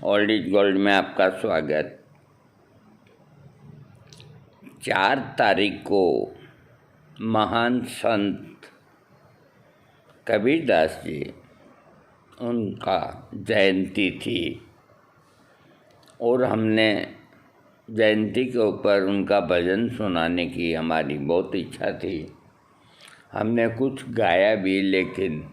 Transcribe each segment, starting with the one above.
Old is gold में आपका स्वागत। 4 तारीख को महान संत कबीरदास जी उनका जयंती थी और हमने जयंती के ऊपर उनका भजन सुनाने की हमारी बहुत इच्छा थी। हमने कुछ गाया भी, लेकिन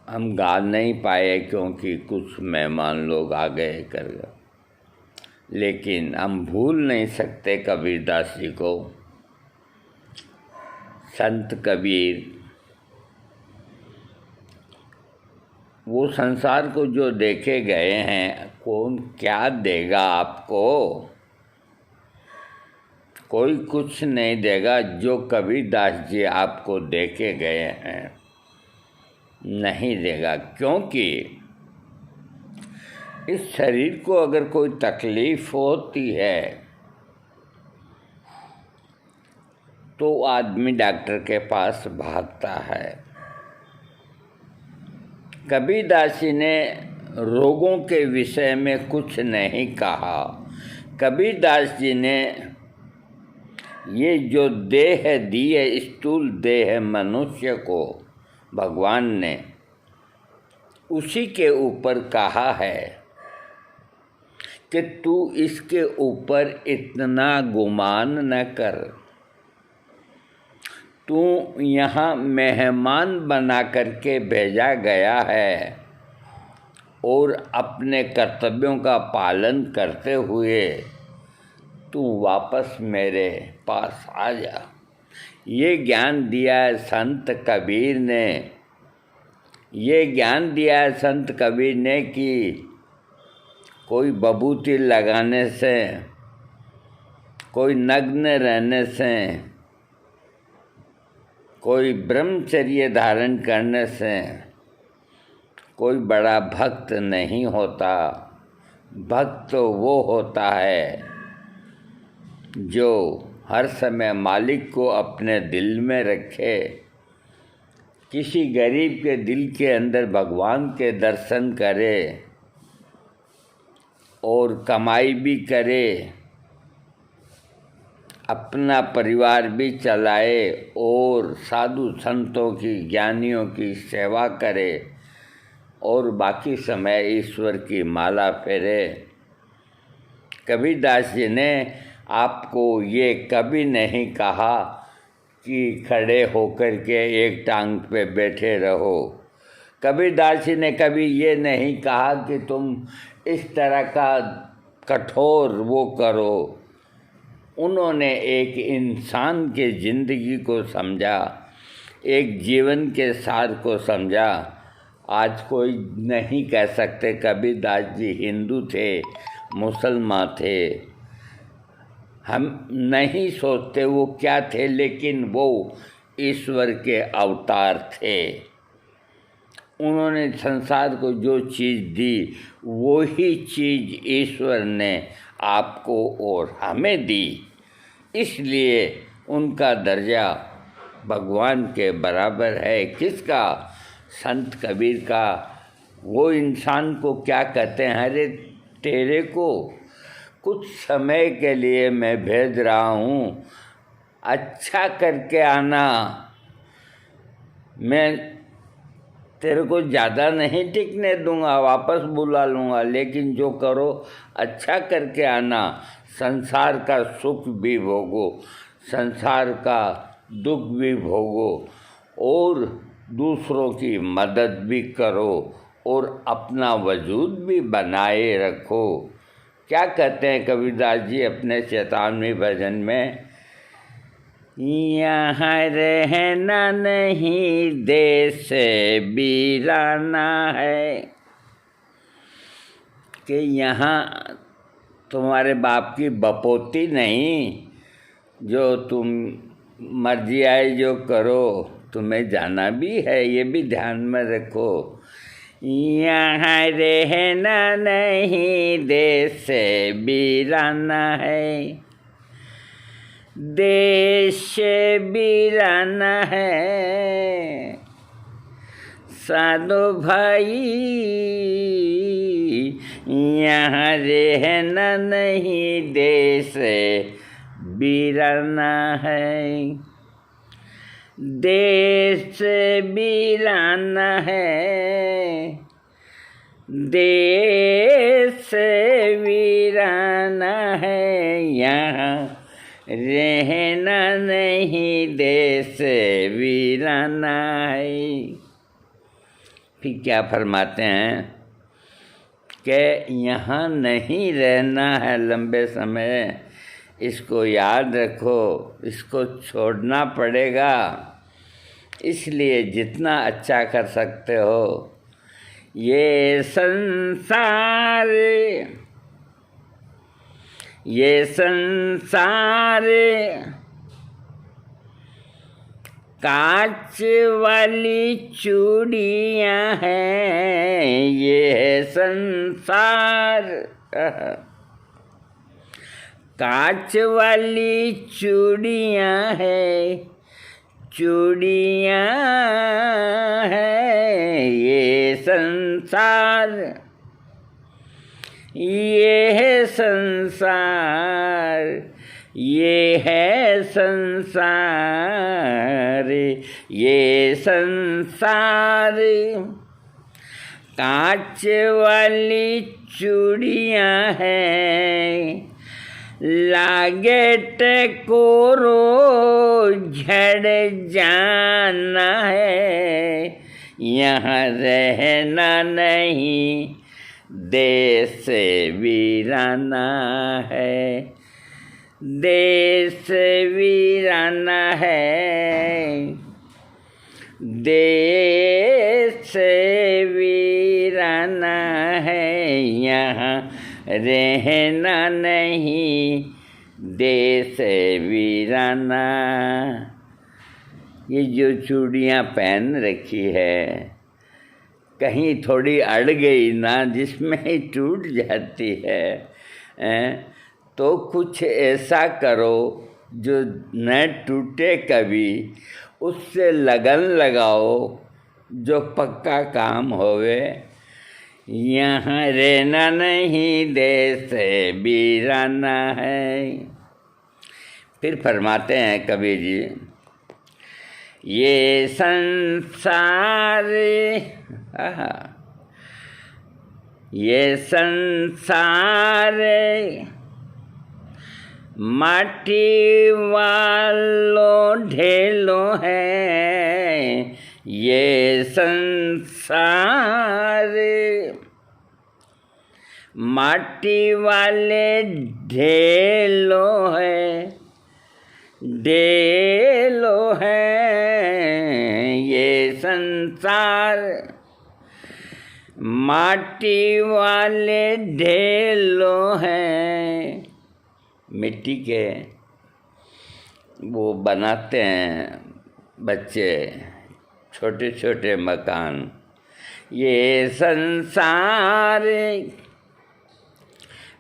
हम गा नहीं पाए क्योंकि कुछ मेहमान लोग आ गए कर गए। लेकिन हम भूल नहीं सकते कबीरदास जी को। संत कबीर वो संसार को जो देखे गए हैं, कौन क्या देगा आपको? कोई कुछ नहीं देगा। जो कबीरदास जी आपको देखे गए हैं नहीं देगा, क्योंकि इस शरीर को अगर कोई तकलीफ होती है तो आदमी डॉक्टर के पास भागता है। कबीरदास जी ने रोगों के विषय में कुछ नहीं कहा। कबीरदास जी ने ये जो देह दी है, स्थूल देह मनुष्य को भगवान ने, उसी के ऊपर कहा है कि तू इसके ऊपर इतना गुमान न कर। तू यहाँ मेहमान बना करके भेजा गया है और अपने कर्तव्यों का पालन करते हुए तू वापस मेरे पास आ जा। ये ज्ञान दिया है संत कबीर ने। ये ज्ञान दिया है संत कबीर ने कि कोई बबूती लगाने से, कोई नग्न रहने से, कोई ब्रह्मचर्य धारण करने से कोई बड़ा भक्त नहीं होता। भक्त तो वो होता है जो हर समय मालिक को अपने दिल में रखे, किसी गरीब के दिल के अंदर भगवान के दर्शन करे और कमाई भी करे, अपना परिवार भी चलाए और साधु संतों की, ज्ञानियों की सेवा करे और बाकी समय ईश्वर की माला फेरे। कबीरदास जी ने आपको ये कभी नहीं कहा कि खड़े होकर के एक टांग पे बैठे रहो। कबीरदास जी ने कभी ये नहीं कहा कि तुम इस तरह का कठोर वो करो। उन्होंने एक इंसान के ज़िंदगी को समझा, एक जीवन के सार को समझा। आज कोई नहीं कह सकते कबीरदास जी हिंदू थे, मुसलमान थे। हम नहीं सोचते वो क्या थे, लेकिन वो ईश्वर के अवतार थे। उन्होंने संसार को जो चीज़ दी, वो ही चीज़ ईश्वर ने आपको और हमें दी। इसलिए उनका दर्जा भगवान के बराबर है। किसका? संत कबीर का। वो इंसान को क्या कहते हैं? अरे तेरे को कुछ समय के लिए मैं भेज रहा हूँ, अच्छा करके आना। मैं तेरे को ज़्यादा नहीं टिकने दूंगा, वापस बुला लूँगा, लेकिन जो करो अच्छा करके आना। संसार का सुख भी भोगो, संसार का दुख भी भोगो और दूसरों की मदद भी करो और अपना वजूद भी बनाए रखो। क्या कहते हैं कबीरदास जी अपने 97वें भजन में? यहाँ रहना नहीं देश वीराना है, कि यहाँ तुम्हारे बाप की बपोती नहीं, जो तुम मर्जी आए जो करो, तुम्हें जाना भी है, ये भी ध्यान में रखो। यहाँ रहना नहीं देश वीराना है, देश वीराना है। साधु भाई यहाँ रहना नहीं देश वीराना है, देश वीराना है, देश वीराना है, यहाँ रहना नहीं देश वीराना है। फिर क्या फरमाते हैं कि यहाँ नहीं रहना है लंबे समय, इसको याद रखो, इसको छोड़ना पड़ेगा। इसलिए जितना अच्छा कर सकते हो, ये संसार कांच वाली चूड़ियाँ हैं, ये संसार कांच वाली चूड़ियाँ हैं, चूड़ियाँ हैं ये संसार, ये है संसार, ये है संसार, ये संसार कांच वाली चूड़ियाँ हैं, लागे टकोरो झड़ जाना है, यहाँ रहना नहीं देश वीराना है, देश वीराना है, देश वीराना है, यहाँ रहना नहीं देश वीराना। ये जो चूड़ियाँ पहन रखी है, कहीं थोड़ी अड़ गई ना, जिसमें ही टूट जाती है, तो कुछ ऐसा करो जो न टूटे कभी, उससे लगन लगाओ जो पक्का काम होवे। यहाँ रहना नहीं देश वीराना है। फिर फरमाते हैं कबीर जी, ये संसार ये संसार माटी वालों ढेलों है, ये संसार माटी वाले ढेलों है, ढेलों है ये संसार माटी वाले ढेलों हैं। मिट्टी के वो बनाते हैं बच्चे छोटे छोटे मकान। ये संसार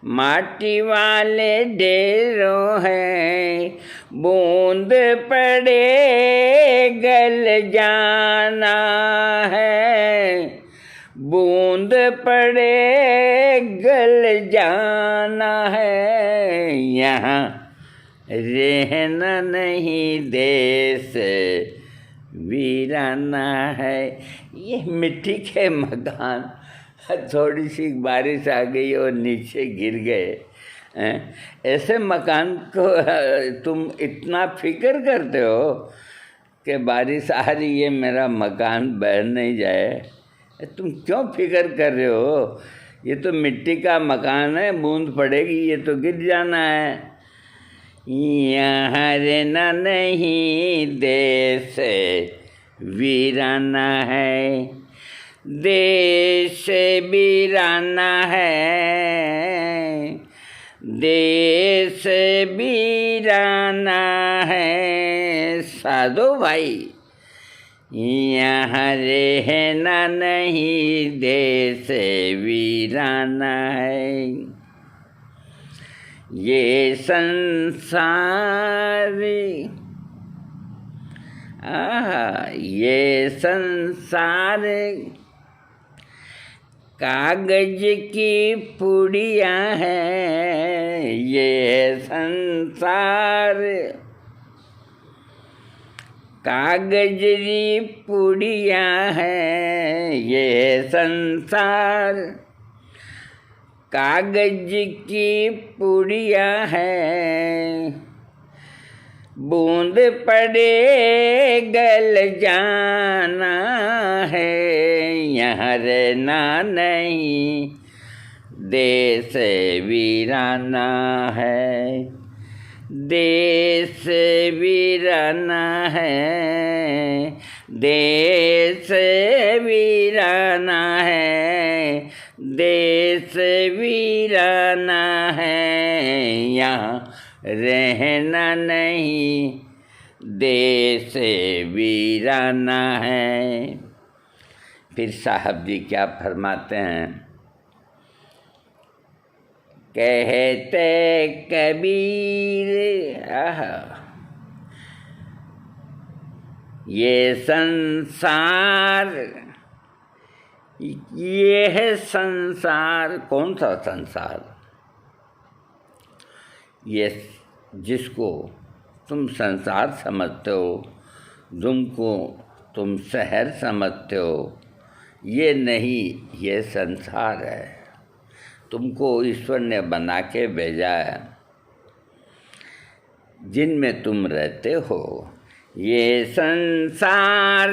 माटी वाले ढेरों हैं, बूंद पड़े गल जाना है, बूंद पड़े गल जाना है, यहाँ रहना नहीं देश वीराना है। ये मिट्टी के मकान थोड़ी सी बारिश आ गई और नीचे गिर गए, ऐसे मकान को तुम इतना फिक्र करते हो कि बारिश आ रही है मेरा मकान बह नहीं जाए, तुम क्यों फिक्र कर रहे हो? ये तो मिट्टी का मकान है, बूंद पड़ेगी ये तो गिर जाना है। यहाँ रहना नहीं देश वीराना है, देश वीराना है, देश वीराना है। साधो भाई यहाँ रहना नहीं देश वीराना है। ये संसार ये संसार कागज की पुड़ियाँ हैं ये संसार, कागज की पुड़ियाँ हैं ये संसार, कागज की पुड़ियाँ हैं, बूंद पड़े गल जाना है, यहाँ रहना नहीं देश वीराना है, देश वीराना है, देश वीराना है, देश वीराना है, यहाँ रहना नहीं देश वीराना है। फिर साहब जी क्या फरमाते हैं, कहते कबीर ये संसार, ये है संसार। कौन सा संसार? ये जिसको तुम संसार समझते हो, तुमको तुम शहर समझते हो, ये नहीं, ये संसार है। तुमको ईश्वर ने बना के भेजा है, जिनमें तुम रहते हो। ये संसार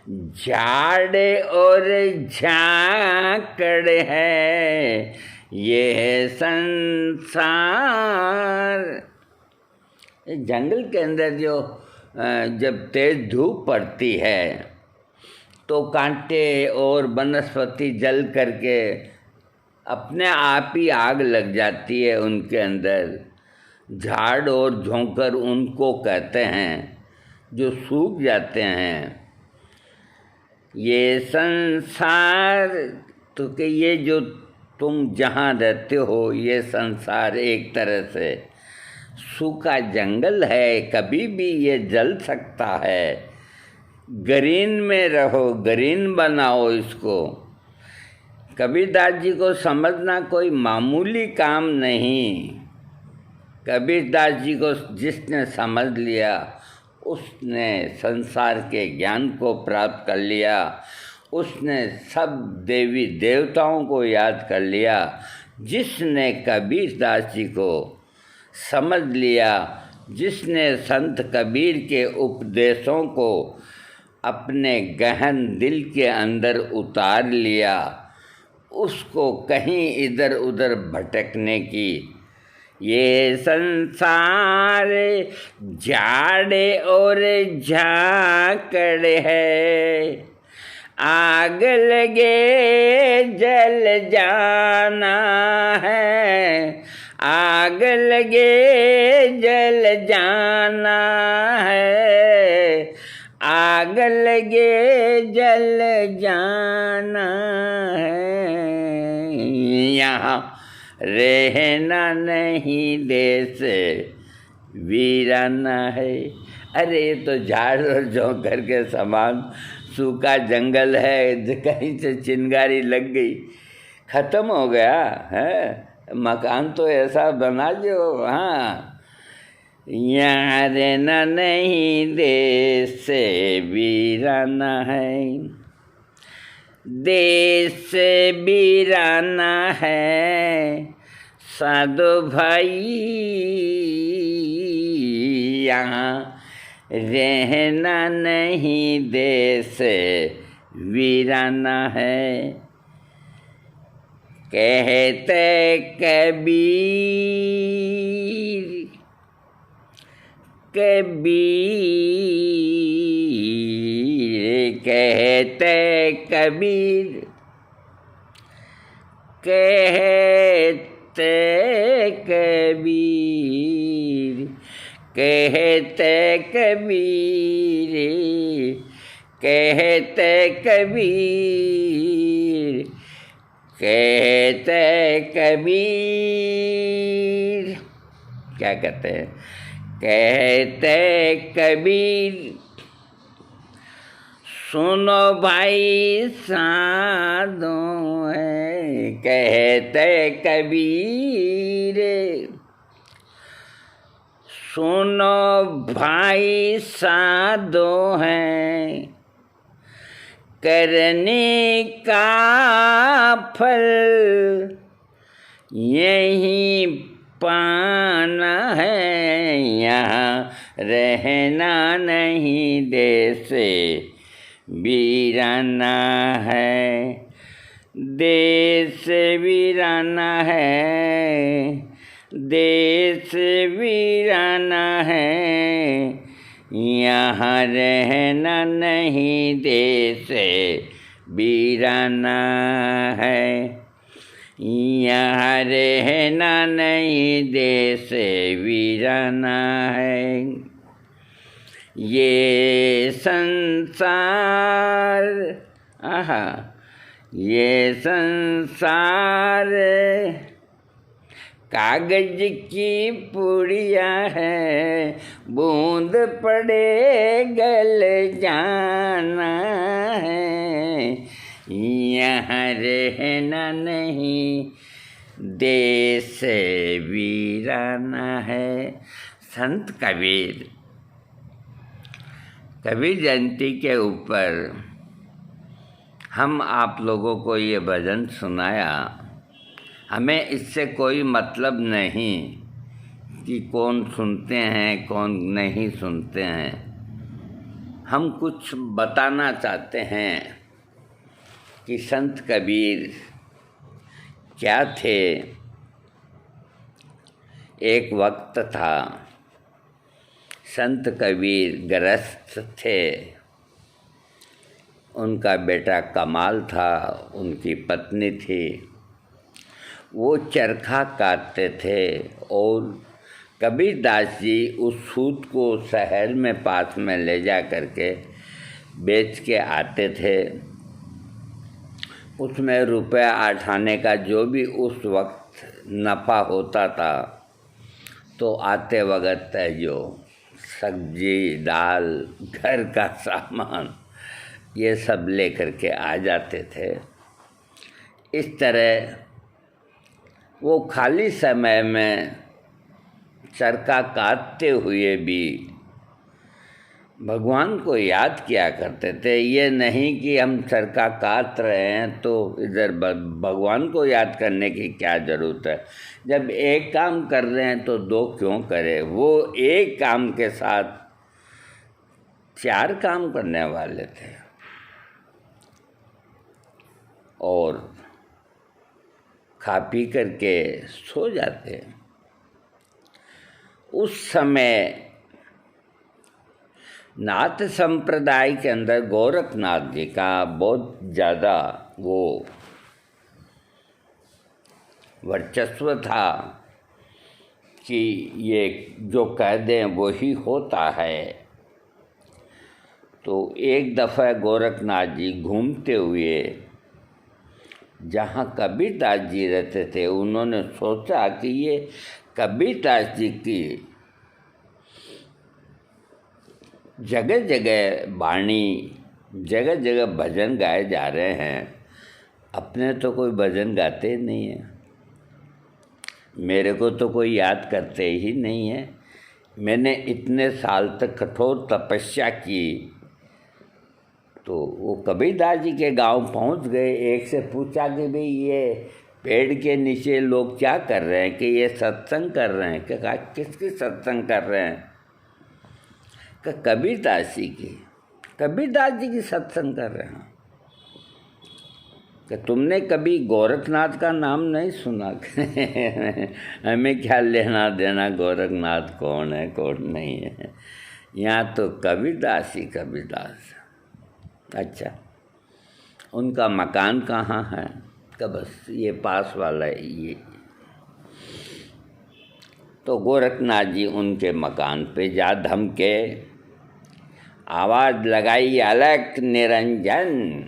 झाड़ और झाकड़ है, ये संसार। जंगल के अंदर जो जब तेज धूप पड़ती है तो कांटे और वनस्पति जल करके अपने आप ही आग लग जाती है उनके अंदर। झाड़ और झोंकर उनको कहते हैं जो सूख जाते हैं। ये संसार तो कि ये जो तुम जहाँ रहते हो, ये संसार एक तरह से सूखा जंगल है, कभी भी ये जल सकता है। ग्रीन में रहो, ग्रीन बनाओ इसको। कबीरदास जी को समझना कोई मामूली काम नहीं। कबीरदास जी को जिसने समझ लिया उसने संसार के ज्ञान को प्राप्त कर लिया, उसने सब देवी देवताओं को याद कर लिया। जिसने कबीरदास जी को समझ लिया, जिसने संत कबीर के उपदेशों को अपने गहन दिल के अंदर उतार लिया, उसको कहीं इधर उधर भटकने की ये संसार झाड़े और झाकड़ है। आग लगे जल जाना है, आग लगे जल जाना है, आग लगे जल जाना है, यहाँ रहना नहीं देश वीराना है। अरे ये तो झाड़ और झोंकर के समान सूखा जंगल है, कहीं से चिंगारी लग गई ख़त्म हो गया है। मकान तो ऐसा बना जो हाँ, यहाँ रहना नहीं देश वीराना है, देश वीराना है। साधु भाई यहाँ रहना नहीं देश वीराना है। कहते कबीर, कबीर कहते कबीर, कहते कबीर, कहते कबीर, कहते कबीर, कहते कबीर। क्या कहते हैं? कहते कबीर सुनो भाई साधो है कहते कबीर, सुनो भाई साधो है करने का फल यही पाना है, यहाँ रहना नहीं देश वीराना है, देश वीराना है, देश वीराना है, यहाँ रहना नहीं देश वीराना है, यहाँ रहना नहीं देश वीराना है। ये संसार आहा ये संसार कागज की पुड़िया है, बूंद पड़े गल जाना है, यहाँ रहना नहीं देश वीराना है। संत कबीर कबीर जयंती के ऊपर हम आप लोगों को ये भजन सुनाया। हमें इससे कोई मतलब नहीं कि कौन सुनते हैं कौन नहीं सुनते हैं। हम कुछ बताना चाहते हैं कि संत कबीर क्या थे। एक वक्त था, संत कबीर गृहस्थ थे। उनका बेटा कमाल था, उनकी पत्नी थी। वो चरखा काटते थे और कबीरदास जी उस सूत को शहर में पास में ले जा करके बेच के आते थे। उसमें रुपया 8 आने का जो भी उस वक्त नफ़ा होता था, तो आते वक्त जो सब्जी दाल घर का सामान ये सब लेकर के आ जाते थे। इस तरह वो खाली समय में चरखा काटते हुए भी भगवान को याद किया करते थे। ये नहीं कि हम चरखा काट रहे हैं तो इधर भगवान को याद करने की क्या ज़रूरत है। जब एक काम कर रहे हैं तो 2 क्यों करें। वो एक काम के साथ 4 काम करने वाले थे और खा पी करके सो जाते। उस समय नाथ संप्रदाय के अंदर गोरखनाथ जी का बहुत ज़्यादा वो वर्चस्व था कि ये जो कह दें वही होता है। तो एक दफ़ा गोरखनाथ जी घूमते हुए जहाँ कबीरदास जी रहते थे, उन्होंने सोचा कि ये कबीरदास जी की जगह जगह वाणी, जगह जगह भजन गाए जा रहे हैं, अपने तो कोई भजन गाते नहीं हैं, मेरे को तो कोई याद करते ही नहीं है। मैंने इतने साल तक कठोर तपस्या की। तो वो कबीरदास जी के गांव पहुंच गए। एक से पूछा कि भाई ये पेड़ के नीचे लोग क्या कर रहे हैं, कि ये सत्संग कर रहे हैं। क्या कहा, किसकी सत्संग कर रहे हैं? कि कबीरदास जी की। कबीरदास जी की सत्संग कर रहे हैं। कि तुमने कभी गोरखनाथ का नाम नहीं सुना? हमें क्या लेना देना गोरखनाथ कौन है कौन नहीं है, यहाँ तो कबीरदास ही कबीरदास। अच्छा, उनका मकान कहाँ है? कि बस ये पास वाला है ये। तो गोरखनाथ जी उनके मकान पे जा धमके, आवाज़ लगाई, अलख निरंजन,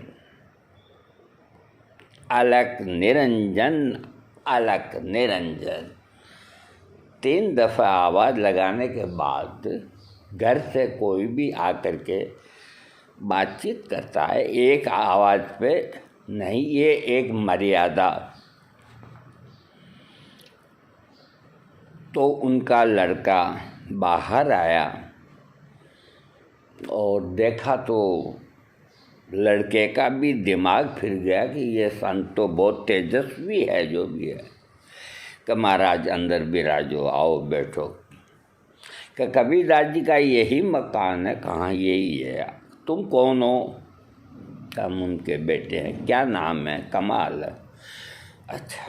अलख निरंजन, अलख निरंजन। 3 दफ़ा आवाज़ लगाने के बाद घर से कोई भी आकर के बातचीत करता है एक आवाज़ पे नहीं, ये एक मर्यादा। तो उनका लड़का बाहर आया और देखा तो लड़के का भी दिमाग फिर गया कि ये संत तो बहुत तेजस्वी है जो भी है। कि महाराज अंदर विराजो, आओ बैठो। कि कबीरदास जी का यही मकान है। कहाँ? यही है। तुम कौन हो? हम उनके बेटे हैं। क्या नाम है? कमाल है। अच्छा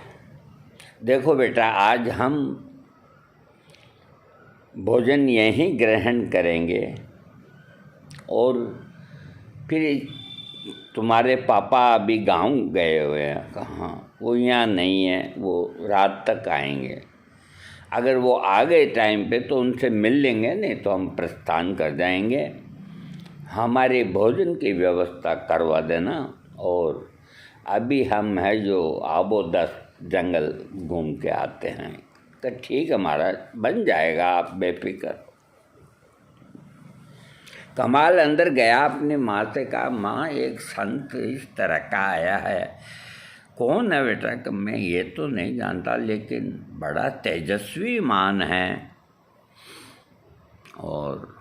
देखो बेटा, आज हम भोजन यहीं ग्रहण करेंगे और फिर तुम्हारे पापा अभी गांव गए हुए हैं। कहाँ? वो यहाँ नहीं है, वो रात तक आएंगे। अगर वो आ गए टाइम पे तो उनसे मिल लेंगे, नहीं तो हम प्रस्थान कर जाएंगे। हमारे भोजन की व्यवस्था करवा देना। और अभी हम है जो आबो 10 जंगल घूम के आते हैं। तो ठीक है महाराज, बन जाएगा, आप बेफिक्र। कमाल अंदर गया, अपनी माँ से कहा, माँ एक संत इस तरह का आया है। कौन है बेटा? कि मैं ये तो नहीं जानता, लेकिन बड़ा तेजस्वी मान है। और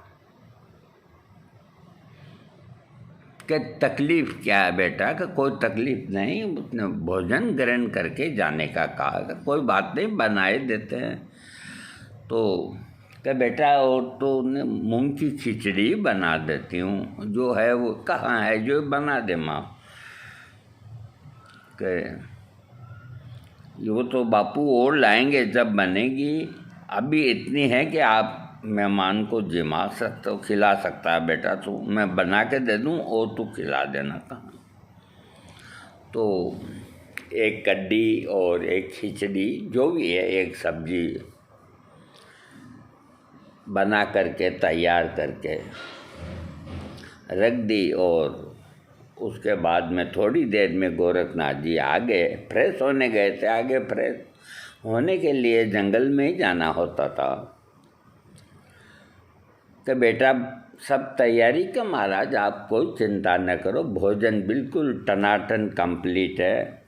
कि तकलीफ़ क्या है बेटा? कि कोई तकलीफ़ नहीं, उसने भोजन ग्रहण करके जाने का कहा। कोई बात नहीं, बनाए देते हैं। तो कि बेटा और तो मूंग की खिचड़ी बना देती हूँ, जो है वो कहाँ है, जो बना दे माँ। कि वो तो बापू और लाएंगे जब बनेगी, अभी इतनी है कि आप मेहमान को जिमा सकते हो, खिला सकता है बेटा। तो मैं बना के दे दूँ और तू खिला देना। कहाँ? तो एक कड्डी और एक खिचड़ी जो भी है, एक सब्जी बना करके तैयार करके रख दी। और उसके बाद में थोड़ी देर में गोरखनाथ जी आ गए। फ्रेश होने गए थे। आगे फ्रेश होने के लिए जंगल में ही जाना होता था। तो बेटा सब तैयारी का महाराज, आप कोई चिंता न करो, भोजन बिल्कुल टनाटन कंप्लीट है।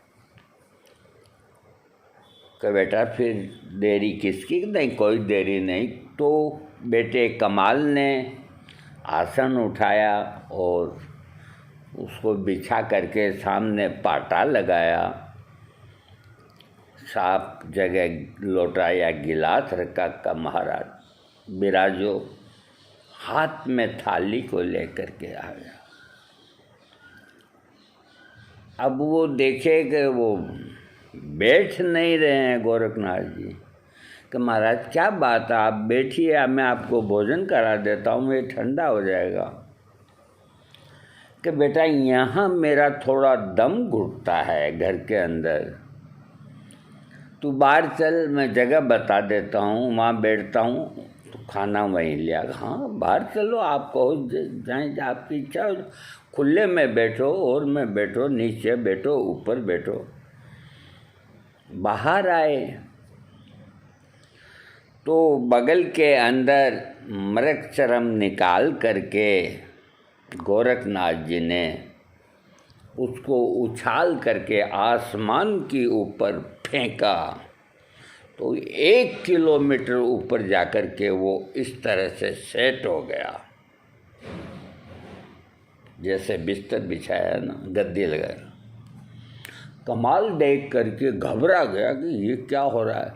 कि बेटा फिर देरी किसकी? नहीं, कोई देरी नहीं। तो बेटे कमाल ने आसन उठाया और उसको बिछा करके सामने पाटा लगाया, साफ जगह लोटा या गिलास रखा। का महाराज विराजो, हाथ में थाली को लेकर के आ गया। अब वो देखे कि वो बैठ नहीं रहे हैं गोरखनाथ जी। कि महाराज क्या बात है, आप बैठिए, मैं आपको भोजन करा देता हूँ, ये ठंडा हो जाएगा। कि बेटा यहाँ मेरा थोड़ा दम घुटता है घर के अंदर, तू बाहर चल, मैं जगह बता देता हूँ, वहाँ बैठता हूँ, तो खाना वहीं लिया। हाँ बाहर चलो, आप कहो जाएँ, आपकी इच्छा हो, खुले में बैठो और में बैठो, नीचे बैठो, ऊपर बैठो। बाहर आए तो बगल के अंदर मृगचरम निकाल करके गोरखनाथ जी ने उसको उछाल करके आसमान के ऊपर फेंका। तो 1 किलोमीटर ऊपर जाकर के वो इस तरह से सेट हो गया, जैसे बिस्तर बिछाया ना, गद्दी लगाया। कमाल देख करके घबरा गया कि ये क्या हो रहा है।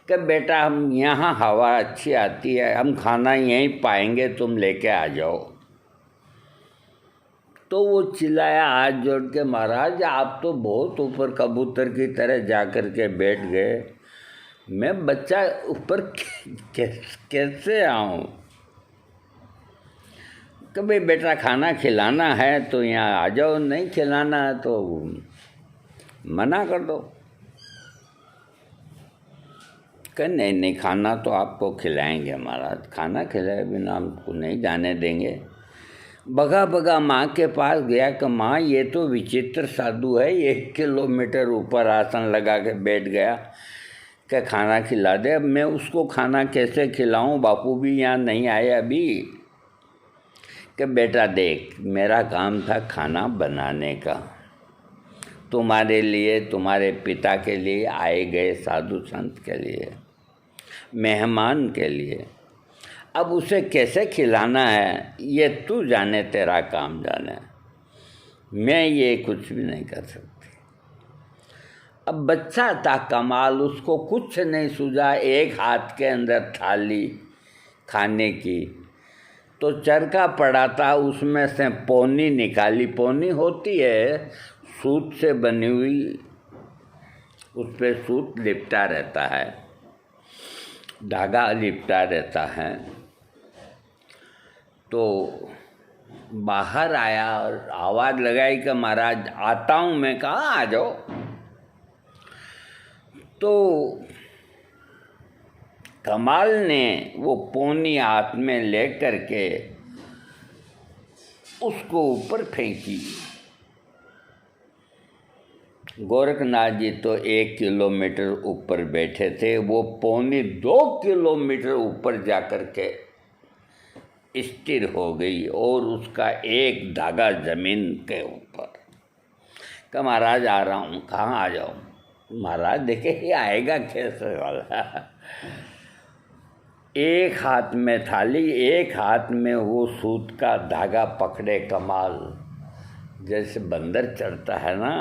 कि बेटा हम यहाँ हवा अच्छी आती है, हम खाना यहीं पाएंगे, तुम लेके आ जाओ। तो वो चिल्लाया हाथ जोड़ के, महाराज आप तो बहुत ऊपर कबूतर की तरह जा कर के बैठ गए, मैं बच्चा ऊपर कैसे आऊँ? कि भाई बेटा खाना खिलाना है तो यहाँ आ जाओ, नहीं खिलाना है तो मना कर दो। कि नहीं नहीं, खाना तो आपको खिलाएंगे महाराज, खाना खिलाए बिना हमको नहीं जाने देंगे। बगा बगा माँ के पास गया कि माँ ये तो विचित्र साधु है, 1 किलोमीटर ऊपर आसन लगा के बैठ गया कि खाना खिला दे। अब मैं उसको खाना कैसे खिलाऊं? बापू भी यहाँ नहीं आए अभी। कि बेटा देख, मेरा काम था खाना बनाने का, तुम्हारे लिए, तुम्हारे पिता के लिए, आए गए साधु संत के लिए, मेहमान के लिए। अब उसे कैसे खिलाना है ये तू जाने, तेरा काम जाने, मैं ये कुछ भी नहीं कर सकती। अब बच्चा था कमाल, उसको कुछ नहीं सूझा, एक हाथ के अंदर थाली खाने की, तो चरखा पड़ा था, उसमें से पौनी निकाली। पौनी होती है सूत से बनी हुई, उस पर सूत लिपटा रहता है, धागा लिपटा रहता है। तो बाहर आया और आवाज़ लगाई कि महाराज आता हूँ। मैं कहा आ जाओ। तो कमाल ने वो पौनी हाथ में ले करके उसको ऊपर फेंकी। गोरखनाथ जी तो 1 किलोमीटर ऊपर बैठे थे, वो पौनी 2 किलोमीटर ऊपर जाकर के स्थिर हो गई और उसका एक धागा जमीन के ऊपर। कहा महाराज आ रहा हूँ। कहाँ आ जाओ। महाराज देखे ये आएगा कैसे वाला। एक हाथ में थाली, एक हाथ में वो सूत का धागा पकड़े कमाल, जैसे बंदर चढ़ता है ना।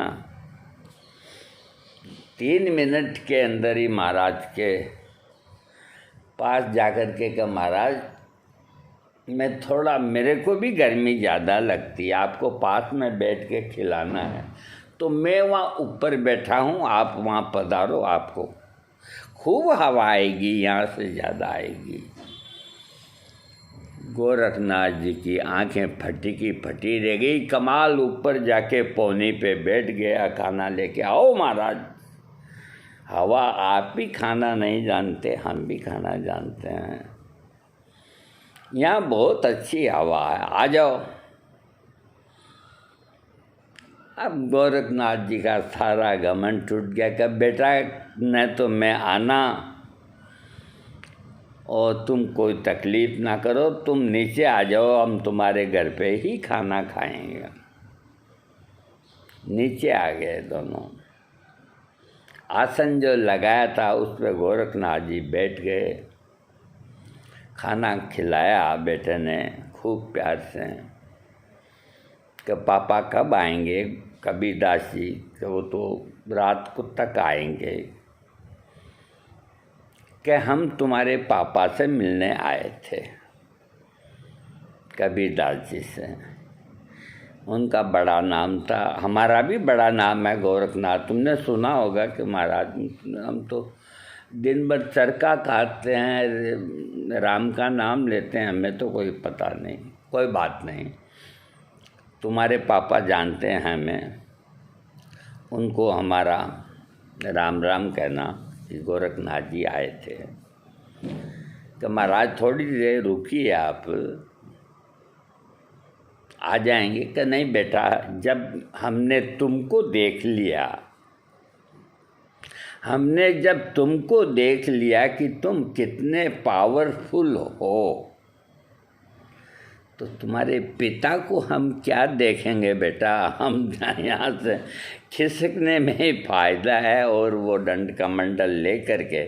3 मिनट के अंदर ही महाराज के पास जाकर के कहा महाराज मैं थोड़ा, मेरे को भी गर्मी ज़्यादा लगती है, आपको पास में बैठ के खिलाना है, तो मैं वहाँ ऊपर बैठा हूँ, आप वहाँ पधारो, आपको खूब हवा आएगी, यहाँ से ज़्यादा आएगी। गोरखनाथ जी की आंखें फटी की फटी रह गई। कमाल ऊपर जाके पौनी पे बैठ गया, खाना लेके आओ महाराज। हवा आप भी खाना नहीं जानते, हम भी खाना जानते हैं, यहाँ बहुत अच्छी हवा है, आ जाओ। अब गोरखनाथ जी का सारा घमंड टूट गया कि बेटा न तो मैं आना और तुम कोई तकलीफ़ ना करो, तुम नीचे आ जाओ, हम तुम्हारे घर पे ही खाना खाएंगे। नीचे आ गए दोनों। आसन जो लगाया था उस पर गोरखनाथ जी बैठ गए। खाना खिलाया बेटे ने खूब प्यार से कि पापा कब आएंगे। कबीरदास जी कि वो तो रात को तक आएंगे, कि हम तुम्हारे पापा से मिलने आए थे, कबीरदास जी से। उनका बड़ा नाम था, हमारा भी बड़ा नाम है गोरखनाथ। तुमने सुना होगा कि महाराज हम तो दिन भर चरखा काटते हैं, राम का नाम लेते हैं, हमें तो कोई पता नहीं। कोई बात नहीं, तुम्हारे पापा जानते हैं हमें, उनको हमारा राम राम कहना। गोरखनाथ जी आए थे तो महाराज थोड़ी देर रुकिए, आप आ जाएंगे। कि नहीं बेटा, जब हमने तुमको देख लिया, हमने जब तुमको देख लिया कि तुम कितने पावरफुल हो, तो तुम्हारे पिता को हम क्या देखेंगे बेटा। हम यहाँ से खिसकने में ही फायदा है। और वो दंड कमंडल ले करके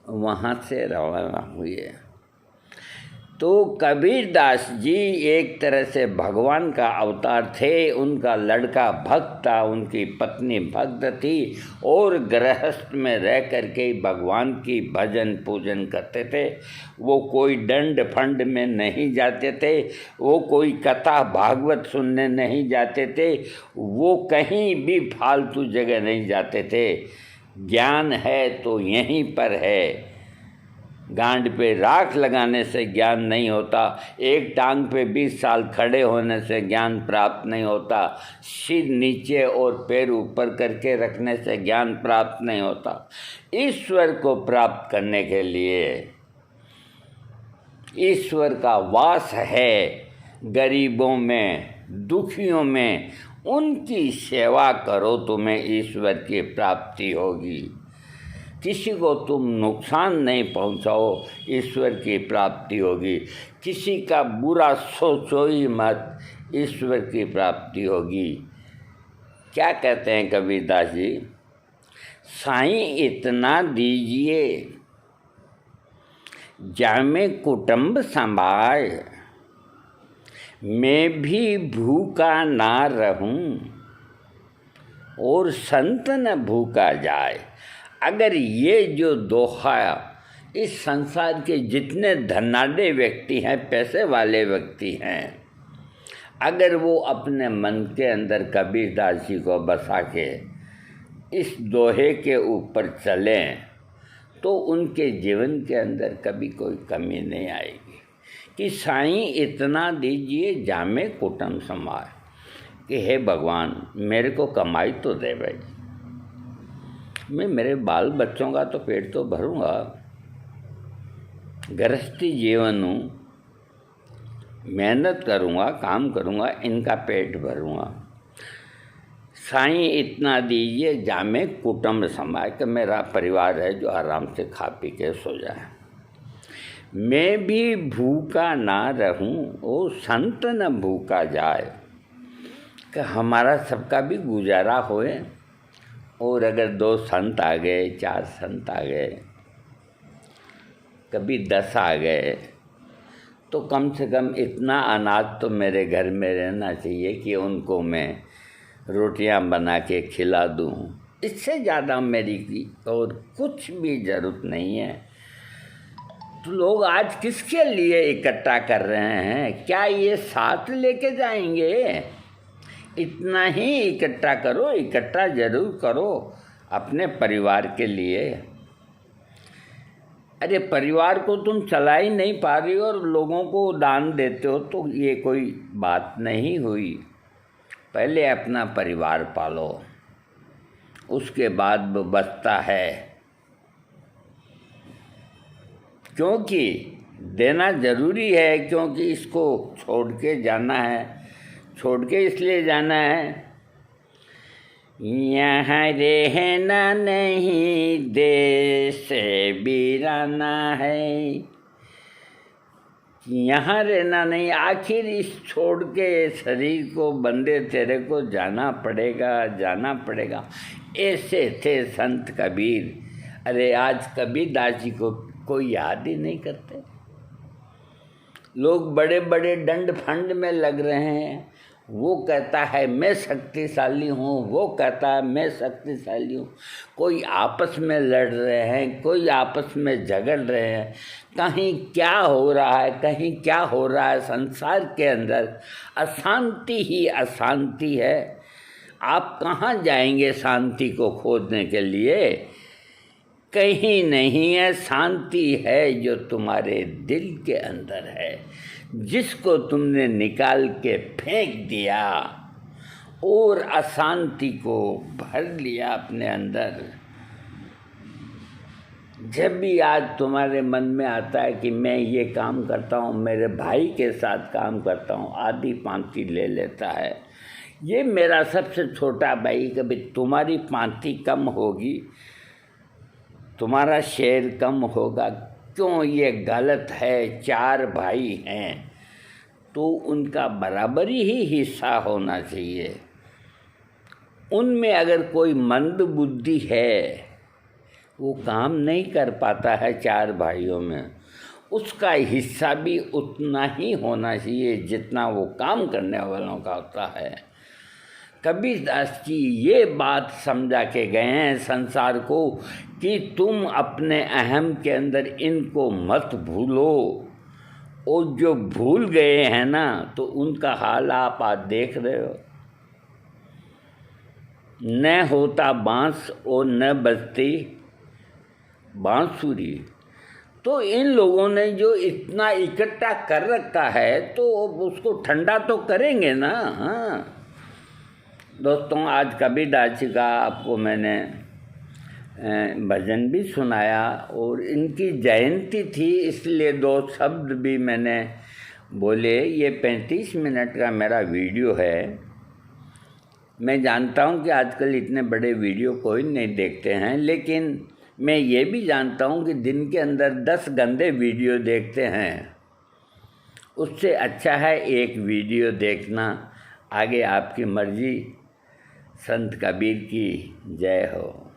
वहाँ से रवाना हुए। तो कबीरदास जी एक तरह से भगवान का अवतार थे। उनका लड़का भक्त था, उनकी पत्नी भक्त थी, और गृहस्थ में रह करके भगवान की भजन पूजन करते थे। वो कोई दंड फंड में नहीं जाते थे, वो कोई कथा भागवत सुनने नहीं जाते थे, वो कहीं भी फालतू जगह नहीं जाते थे। ज्ञान है तो यहीं पर है। गांड पे राख लगाने से ज्ञान नहीं होता, एक टांग पे 20 साल खड़े होने से ज्ञान प्राप्त नहीं होता, सिर नीचे और पैर ऊपर करके रखने से ज्ञान प्राप्त नहीं होता। ईश्वर को प्राप्त करने के लिए ईश्वर का वास है गरीबों में, दुखियों में। उनकी सेवा करो, तुम्हें ईश्वर की प्राप्ति होगी। किसी को तुम नुकसान नहीं पहुंचाओ, ईश्वर की प्राप्ति होगी। किसी का बुरा सोचो ही मत, ईश्वर की प्राप्ति होगी। क्या कहते हैं कबीरदास जी? साईं इतना दीजिए जामे कुटुंब संभाल, मैं भी भूखा ना रहूं और संत न भूखा जाए। अगर ये जो दोहा इस संसार के जितने धनाढ़ व्यक्ति हैं, पैसे वाले व्यक्ति हैं, अगर वो अपने मन के अंदर कबीरदास जी को बसा के इस दोहे के ऊपर चलें तो उनके जीवन के अंदर कभी कोई कमी नहीं आएगी। कि साईं इतना दीजिए जामे कुटुंब संभाल, कि हे भगवान मेरे को कमाई तो दे भाई, मैं मेरे बाल बच्चों का तो पेट तो भरूंगा, गृहस्थी जीवन हूँ, मेहनत करूँगा, काम करूँगा, इनका पेट भरूँगा। साईं इतना दीजिए जामे कुटुंब संभाल, कि मेरा परिवार है जो आराम से खा पी के सो जाए। मैं भी भूखा ना रहूं ओ संत न भूखा जाए, कि हमारा सबका भी गुजारा होए। और अगर 2 संत आ गए, 4 संत आ गए, कभी 10 आ गए, तो कम से कम इतना अनाज तो मेरे घर में रहना चाहिए कि उनको मैं रोटियां बना के खिला दूं। इससे ज़्यादा मेरी की और कुछ भी ज़रूरत नहीं है। तो लोग आज किसके लिए इकट्ठा कर रहे हैं? क्या ये साथ लेके जाएंगे? इतना ही इकट्ठा करो, इकट्ठा जरूर करो अपने परिवार के लिए। अरे परिवार को तुम चला ही नहीं पा रही हो और लोगों को दान देते हो, तो ये कोई बात नहीं हुई। पहले अपना परिवार पालो, उसके बाद वो बचता है। क्योंकि देना ज़रूरी है, क्योंकि इसको छोड़ के जाना है। छोड़ के इसलिए जाना है, यहाँ रहना नहीं, देश वीराना है। यहाँ रहना नहीं, आखिर इस छोड़ के शरीर को बंदे तेरे को जाना पड़ेगा, जाना पड़ेगा। ऐसे थे संत कबीर। अरे आज कबीरदास जी को कोई याद ही नहीं करते। लोग बड़े बड़े दंड फंड में लग रहे हैं। वो कहता है मैं शक्तिशाली हूँ, वो कहता है मैं शक्तिशाली हूँ। कोई आपस में लड़ रहे हैं, कोई आपस में झगड़ रहे हैं। कहीं क्या हो रहा है, कहीं क्या हो रहा है। संसार के अंदर अशांति ही अशांति है। आप कहाँ जाएंगे शांति को खोजने के लिए? कहीं नहीं है। शांति है जो तुम्हारे दिल के अंदर है, जिसको तुमने निकाल के फेंक दिया और अशांति को भर लिया अपने अंदर। जब भी आज तुम्हारे मन में आता है कि मैं ये काम करता हूँ, मेरे भाई के साथ काम करता हूँ, आधी पांति ले लेता है। ये मेरा सबसे छोटा भाई, कभी तुम्हारी पांति कम होगी, तुम्हारा शेर कम होगा। क्यों? ये गलत है। 4 भाई हैं तो उनका बराबरी ही हिस्सा होना चाहिए। उनमें अगर कोई मंद बुद्धि है, वो काम नहीं कर पाता है 4 भाइयों में, उसका हिस्सा भी उतना ही होना चाहिए जितना वो काम करने वालों का होता है। कबीरदास जी ये बात समझा के गए हैं संसार को कि तुम अपने अहम के अंदर इनको मत भूलो। और जो भूल गए हैं ना, तो उनका हाल आप आज देख रहे हो। न होता बांस और न बजती बांसुरी। तो इन लोगों ने जो इतना इकट्ठा कर रखा है, तो उसको ठंडा तो करेंगे ना। हाँ दोस्तों, आज कबीरदास जी का आपको मैंने भजन भी सुनाया और इनकी जयंती थी, इसलिए 2 शब्द भी मैंने बोले। ये 35 मिनट का मेरा वीडियो है। मैं जानता हूँ कि आजकल इतने बड़े वीडियो कोई नहीं देखते हैं, लेकिन मैं ये भी जानता हूँ कि दिन के अंदर 10 गंदे वीडियो देखते हैं, उससे अच्छा है एक वीडियो देखना। आगे आपकी मर्जी। संत कबीर की जय हो।